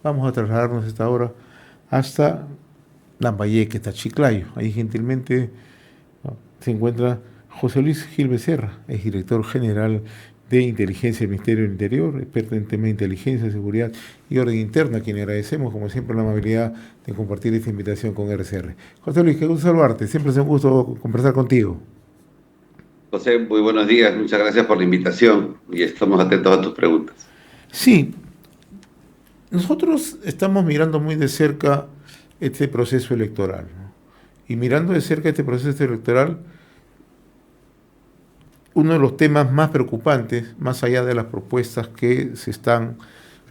vamos a trasladarnos a esta hora hasta Lambayeque, Chiclayo. Ahí gentilmente, ¿no?, se encuentra José Luis Gil Becerra, es director general de Inteligencia del Ministerio del Interior, experto en temas de inteligencia, seguridad y orden interna, a quien agradecemos, como siempre, la amabilidad de compartir esta invitación con RCR. José Luis, qué gusto saludarte, siempre es un gusto conversar contigo. José, muy buenos días, muchas gracias por la invitación y estamos atentos a tus preguntas. Sí, nosotros estamos mirando muy de cerca este proceso electoral, ¿no? Y mirando de cerca este proceso electoral, uno de los temas más preocupantes, más allá de las propuestas que se están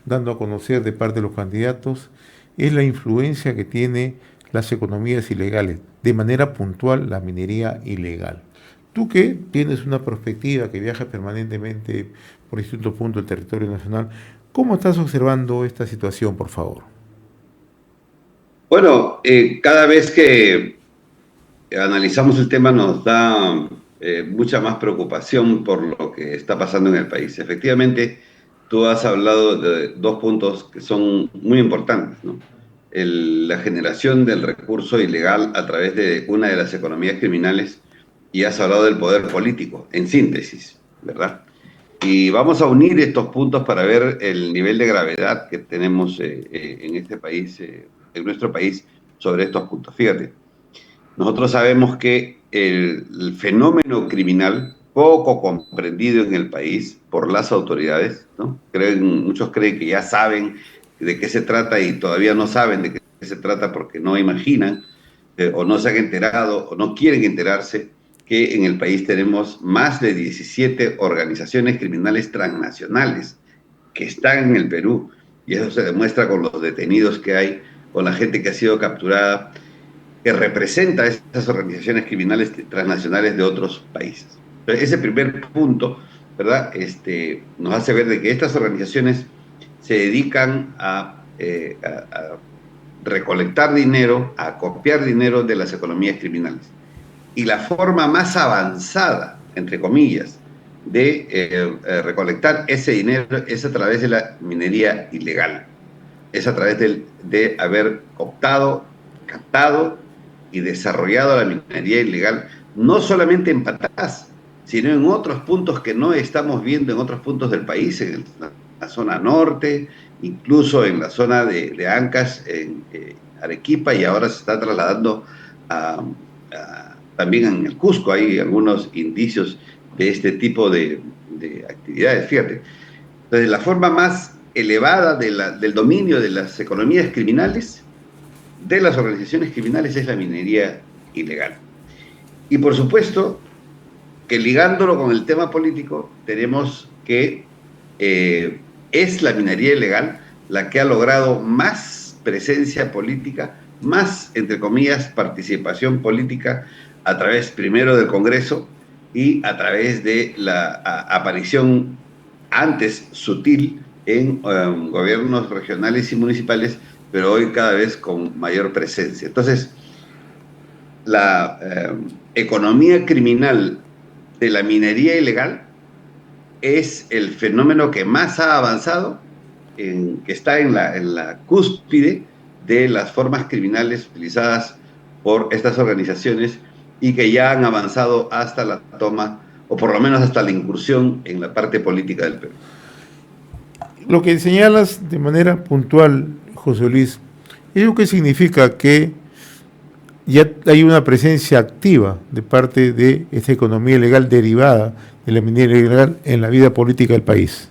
dando a conocer de parte de los candidatos, es la influencia que tiene las economías ilegales, de manera puntual la minería ilegal. Tú que tienes una perspectiva, que viajas permanentemente por distintos puntos del territorio nacional, ¿cómo estás observando esta situación, por favor? Bueno, cada vez que analizamos el tema nos da mucha más preocupación por lo que está pasando en el país. Efectivamente, tú has hablado de dos puntos que son muy importantes, ¿no? La generación del recurso ilegal a través de una de las economías criminales, y has hablado del poder político, en síntesis, ¿verdad? Y vamos a unir estos puntos para ver el nivel de gravedad que tenemos en este país, en nuestro país, sobre estos puntos. Fíjate, nosotros sabemos que el fenómeno criminal, poco comprendido en el país por las autoridades, ¿no? Muchos creen que ya saben de qué se trata y todavía no saben de qué se trata porque no imaginan, o no se han enterado o no quieren enterarse que en el país tenemos más de 17 organizaciones criminales transnacionales que están en el Perú, y eso se demuestra con los detenidos que hay, con la gente que ha sido capturada, que representa a esas organizaciones criminales transnacionales de otros países. Entonces, ese primer punto, ¿verdad? Nos hace ver de que estas organizaciones se dedican a recolectar dinero, a copiar dinero de las economías criminales. Y la forma más avanzada, entre comillas, de recolectar ese dinero es a través de la minería ilegal. Es a través de haber optado, captado y desarrollado la minería ilegal, no solamente en Patás, sino en otros puntos que no estamos viendo en otros puntos del país, en la zona norte, incluso en la zona de Ancash, en Arequipa, y ahora se está trasladando también en el Cusco. Hay algunos indicios de este tipo de actividades, fíjate. Entonces, la forma más elevada del dominio de las economías criminales, de las organizaciones criminales, es la minería ilegal. Y por supuesto que ligándolo con el tema político, tenemos que es la minería ilegal la que ha logrado más presencia política, más, entre comillas, participación política a través primero del Congreso y a través de la aparición antes sutil en gobiernos regionales y municipales, pero hoy cada vez con mayor presencia. Entonces, la economía criminal de la minería ilegal es el fenómeno que más ha avanzado, que está en la cúspide de las formas criminales utilizadas por estas organizaciones y que ya han avanzado hasta la toma, o por lo menos hasta la incursión en la parte política del Perú. Lo que señalas de manera puntual, José Luis, ¿es lo que significa que ya hay una presencia activa de parte de esta economía ilegal derivada de la minería ilegal en la vida política del país?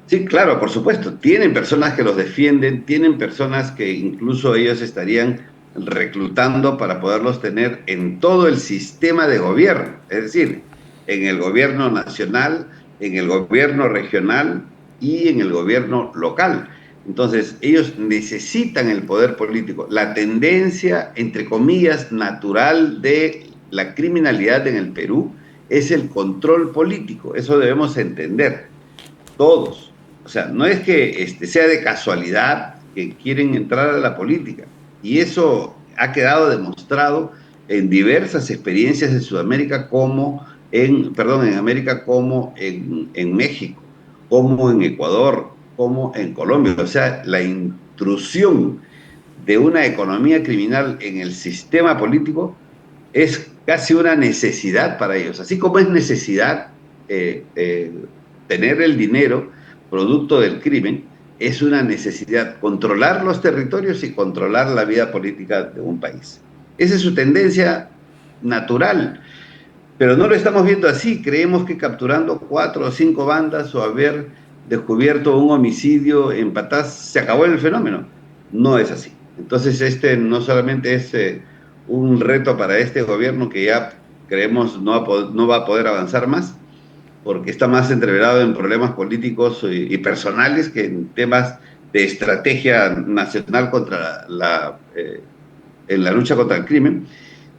Sí, claro, por supuesto. Tienen personas que los defienden, tienen personas que incluso ellos estarían reclutando para poderlos tener en todo el sistema de gobierno, es decir, en el gobierno nacional, en el gobierno regional y en el gobierno local. Entonces, ellos necesitan el poder político. La tendencia, entre comillas, natural de la criminalidad en el Perú es el control político. Eso debemos entender todos. O sea, no es que sea de casualidad que quieren entrar a la política. Y eso ha quedado demostrado en diversas experiencias en Sudamérica, como en América, como en México, como en Ecuador, como en Colombia. O sea, la intrusión de una economía criminal en el sistema político es casi una necesidad para ellos. Así como es necesidad tener el dinero producto del crimen, es una necesidad controlar los territorios y controlar la vida política de un país. Esa es su tendencia natural, pero no lo estamos viendo así. Creemos que capturando 4 o 5 bandas o haber descubierto un homicidio en Patás se acabó el fenómeno. No es así. Entonces no solamente es un reto para este gobierno que ya creemos no va a poder avanzar más, porque está más entreverado en problemas políticos y personales que en temas de estrategia nacional en la lucha contra el crimen,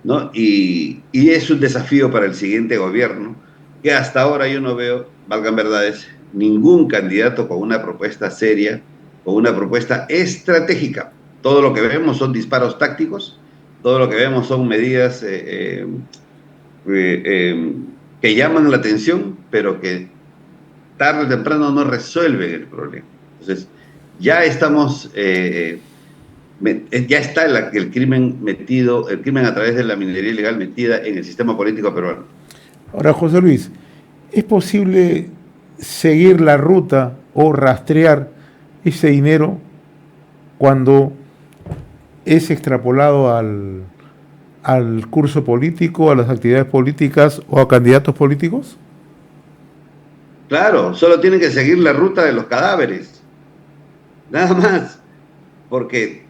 ¿no? Y es un desafío para el siguiente gobierno, que hasta ahora yo no veo, valgan verdades, ningún candidato con una propuesta seria, con una propuesta estratégica. Todo lo que vemos son disparos tácticos, todo lo que vemos son medidas que llaman la atención, pero que tarde o temprano no resuelven el problema. Entonces, ya estamos, ya está el crimen metido, el crimen a través de la minería ilegal metida en el sistema político peruano. Ahora, José Luis, ¿es posible seguir la ruta o rastrear ese dinero cuando es extrapolado al curso político, a las actividades políticas o a candidatos políticos? Claro, solo tienen que seguir la ruta de los cadáveres, nada más, porque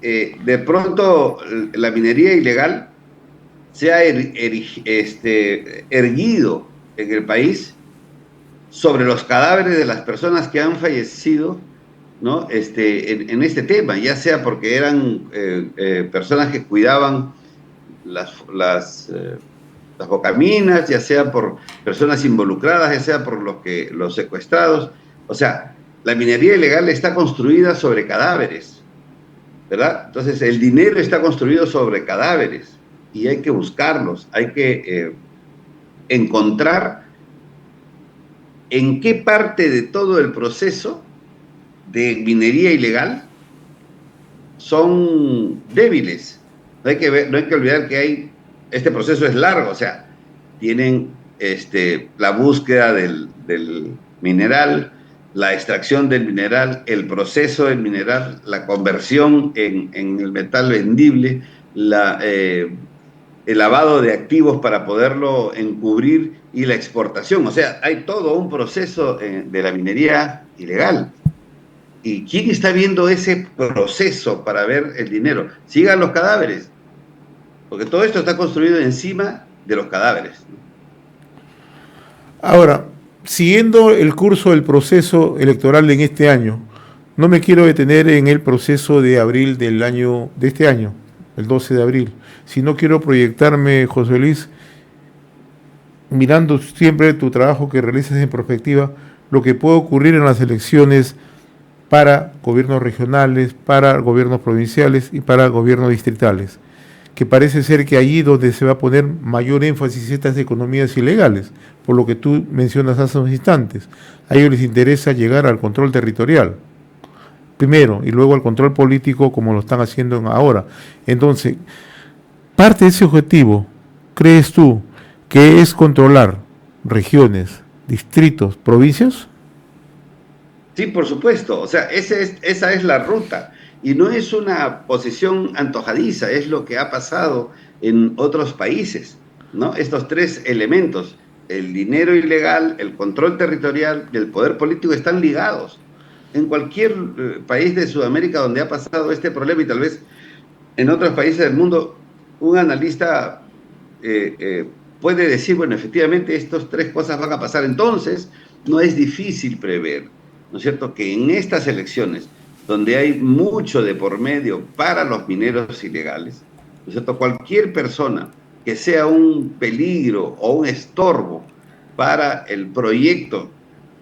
de pronto la minería ilegal se ha erguido en el país sobre los cadáveres de las personas que han fallecido, ¿no? En este tema, ya sea porque eran personas que cuidaban las bocaminas, ya sea por personas involucradas, ya sea por los secuestrados. O sea, la minería ilegal está construida sobre cadáveres, ¿verdad? Entonces, el dinero está construido sobre cadáveres y hay que buscarlos, hay que encontrar en qué parte de todo el proceso de minería ilegal son débiles. No hay que olvidar que este proceso es largo, o sea, tienen la búsqueda del mineral, la extracción del mineral, el proceso del mineral, la conversión en el metal vendible, el lavado de activos para poderlo encubrir y la exportación. O sea, hay todo un proceso de la minería ilegal. ¿Y quién está viendo ese proceso para ver el dinero? Sigan los cadáveres, porque todo esto está construido encima de los cadáveres. Ahora, siguiendo el curso del proceso electoral en este año, no me quiero detener en el proceso de abril de este año, el 12 de abril, sino quiero proyectarme, José Luis, mirando siempre tu trabajo que realizas en perspectiva, lo que puede ocurrir en las elecciones para gobiernos regionales, para gobiernos provinciales y para gobiernos distritales, que parece ser que allí donde se va a poner mayor énfasis estas economías ilegales, por lo que tú mencionas hace unos instantes. A ellos les interesa llegar al control territorial, primero, y luego al control político como lo están haciendo ahora. Entonces, parte de ese objetivo, ¿crees tú que es controlar regiones, distritos, provincias? Sí, por supuesto. O sea, esa es la ruta. Y no es una posición antojadiza, es lo que ha pasado en otros países, ¿no? Estos tres elementos, el dinero ilegal, el control territorial y el poder político están ligados. En cualquier país de Sudamérica donde ha pasado este problema y tal vez en otros países del mundo, un analista puede decir, bueno, efectivamente estas tres cosas van a pasar. Entonces, no es difícil prever, ¿no es cierto?, que en estas elecciones, donde hay mucho de por medio para los mineros ilegales, ¿no es cierto?, cualquier persona que sea un peligro o un estorbo para el proyecto,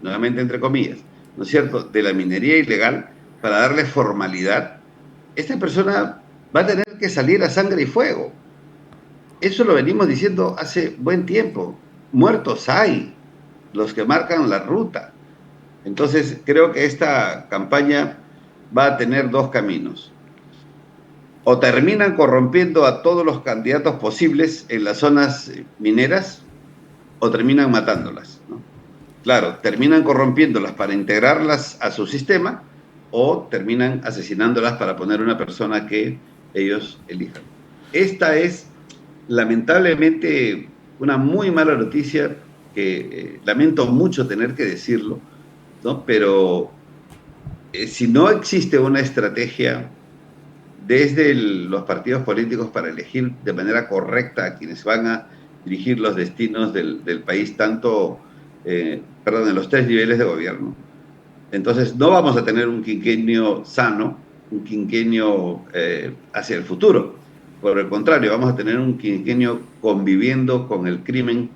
nuevamente entre comillas, ¿no es cierto?, de la minería ilegal, para darle formalidad, esta persona va a tener que salir a sangre y fuego. Eso lo venimos diciendo hace buen tiempo. Muertos hay, los que marcan la ruta. Entonces, creo que esta campaña va a tener dos caminos. O terminan corrompiendo a todos los candidatos posibles en las zonas mineras, o terminan matándolas, ¿no? Claro, terminan corrompiéndolas para integrarlas a su sistema, o terminan asesinándolas para poner una persona que ellos elijan. Esta es lamentablemente una muy mala noticia que lamento mucho tener que decirlo, ¿no? Pero si no existe una estrategia desde los partidos políticos para elegir de manera correcta a quienes van a dirigir los destinos del país, en los tres niveles de gobierno, entonces no vamos a tener un quinquenio sano, un quinquenio hacia el futuro. Por el contrario, vamos a tener un quinquenio conviviendo con el crimen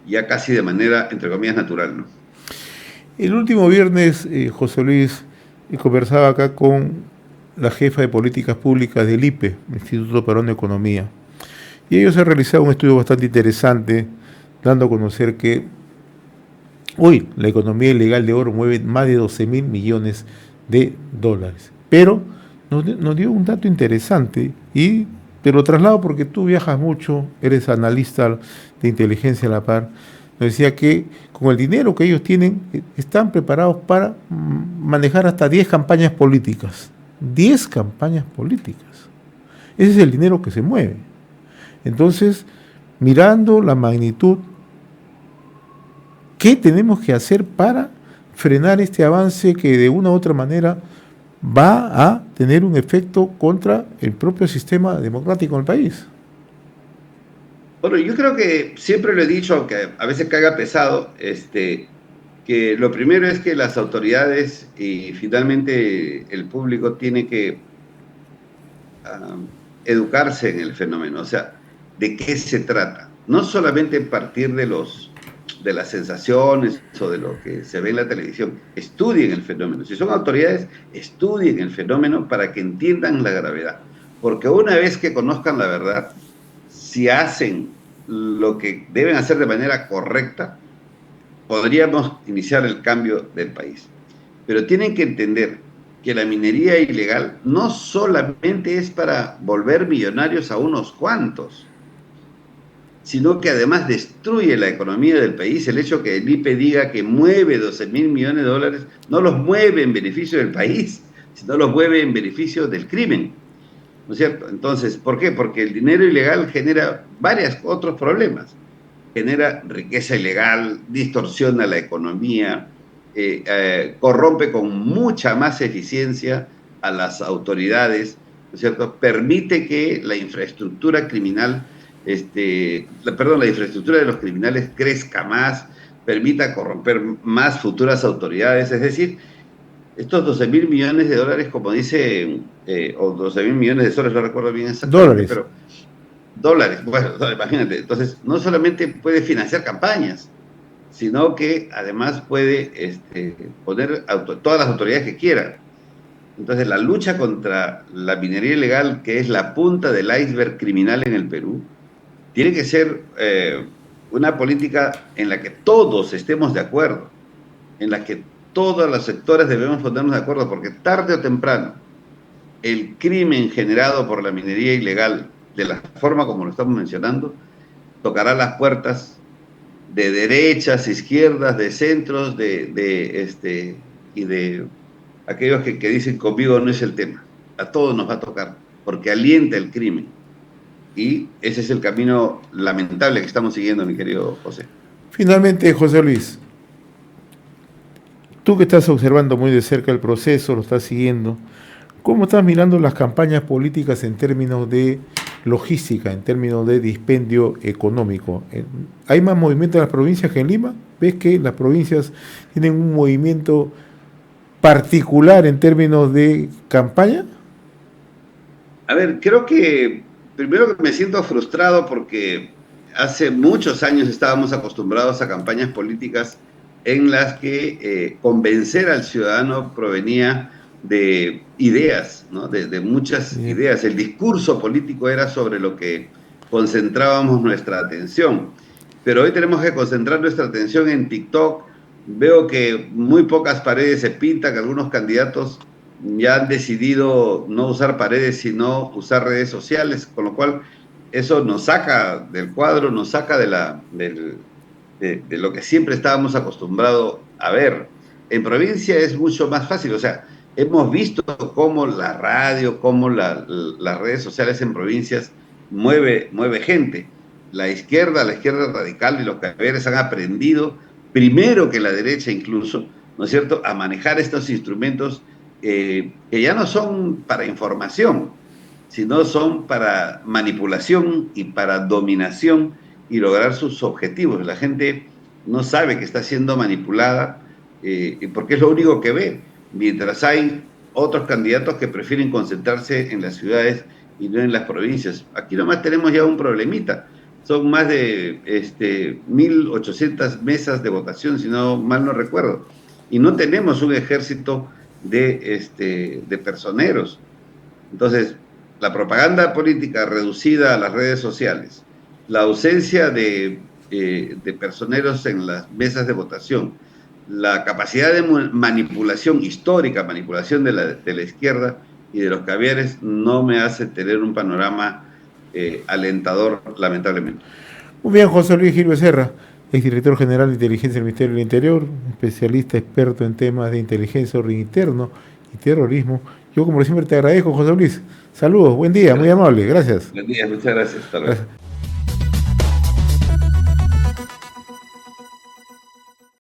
ya casi de manera, entre comillas, natural, ¿no? El último viernes, José Luis, conversaba acá con la jefa de políticas públicas del IPE, Instituto Peruano de Economía, y ellos han realizado un estudio bastante interesante, dando a conocer que hoy la economía ilegal de oro mueve más de 12.000 millones de dólares. Pero nos dio un dato interesante y te lo traslado porque tú viajas mucho, eres analista de inteligencia a la par. Nos decía que con el dinero que ellos tienen están preparados para manejar hasta 10 campañas políticas. 10 campañas políticas. Ese es el dinero que se mueve. Entonces, mirando la magnitud, ¿qué tenemos que hacer para frenar este avance que de una u otra manera va a tener un efecto contra el propio sistema democrático del país? Bueno, yo creo que siempre lo he dicho, aunque a veces caiga pesado, que lo primero es que las autoridades y finalmente el público tiene que educarse en el fenómeno, o sea, ¿de qué se trata? No solamente partir de las sensaciones o de lo que se ve en la televisión, estudien el fenómeno. Si son autoridades, estudien el fenómeno para que entiendan la gravedad. Porque una vez que conozcan la verdad, si hacen lo que deben hacer de manera correcta, podríamos iniciar el cambio del país. Pero tienen que entender que la minería ilegal no solamente es para volver millonarios a unos cuantos, sino que además destruye la economía del país. El hecho que el IPE diga que mueve 12.000 millones de dólares, no los mueve en beneficio del país, sino los mueve en beneficio del crimen, ¿no es cierto? Entonces, ¿por qué? Porque el dinero ilegal genera varios otros problemas. Genera riqueza ilegal, distorsiona la economía, corrompe con mucha más eficiencia a las autoridades, ¿no es cierto? Permite que la infraestructura criminal, la infraestructura de los criminales crezca más, permita corromper más futuras autoridades, es decir, estos 12.000 millones de dólares, como dice, o 12.000 millones de soles, no recuerdo bien exactamente, Dólares. pero dólares, bueno, imagínate, entonces no solamente puede financiar campañas, sino que además puede poner todas las autoridades que quieran. Entonces la lucha contra la minería ilegal, que es la punta del iceberg criminal en el Perú, tiene que ser una política en la que todos estemos de acuerdo, en la que todos los sectores debemos ponernos de acuerdo, porque tarde o temprano el crimen generado por la minería ilegal, de la forma como lo estamos mencionando, tocará las puertas de derechas, izquierdas, de centros, y de aquellos que dicen conmigo no es el tema. A todos nos va a tocar, porque alienta el crimen. Y ese es el camino lamentable que estamos siguiendo, mi querido José. Finalmente, José Luis, tú que estás observando muy de cerca el proceso, lo estás siguiendo, ¿cómo estás mirando las campañas políticas en términos de logística, en términos de dispendio económico? ¿Hay más movimiento en las provincias que en Lima? ¿Ves que las provincias tienen un movimiento particular en términos de campaña? A ver, creo que primero que me siento frustrado porque hace muchos años estábamos acostumbrados a campañas políticas en las que convencer al ciudadano provenía de ideas, ¿no? de muchas ideas. El discurso político era sobre lo que concentrábamos nuestra atención. Pero hoy tenemos que concentrar nuestra atención en TikTok Veo que muy pocas paredes se pintan, que algunos candidatos ya han decidido no usar paredes, sino usar redes sociales, con lo cual eso nos saca del cuadro, nos saca de lo que siempre estábamos acostumbrados a ver. En provincia es mucho más fácil, o sea, hemos visto cómo la radio, cómo las redes sociales en provincias mueve gente. La izquierda radical y los caballeros han aprendido, primero que la derecha incluso, ¿no es cierto?, a manejar estos instrumentos que ya no son para información, sino son para manipulación y para dominación y lograr sus objetivos. La gente no sabe que está siendo manipulada porque es lo único que ve, mientras hay otros candidatos que prefieren concentrarse en las ciudades y no en las provincias. Aquí nomás tenemos ya un problemita. Son más de 1.800 mesas de votación, si no mal no recuerdo. Y no tenemos un ejército de personeros. Entonces, la propaganda política reducida a las redes sociales, la ausencia de personeros en las mesas de votación, la capacidad de manipulación histórica, manipulación de la izquierda y de los caviares, no me hace tener un panorama alentador, lamentablemente. Muy bien, José Luis Gil Becerra, exdirector general de Inteligencia del Ministerio del Interior, especialista experto en temas de inteligencia, orden interno y terrorismo. Yo, como siempre, te agradezco, José Luis. Saludos, buen día, muy amable, gracias. Buen día, muchas gracias. Hasta luego. Gracias.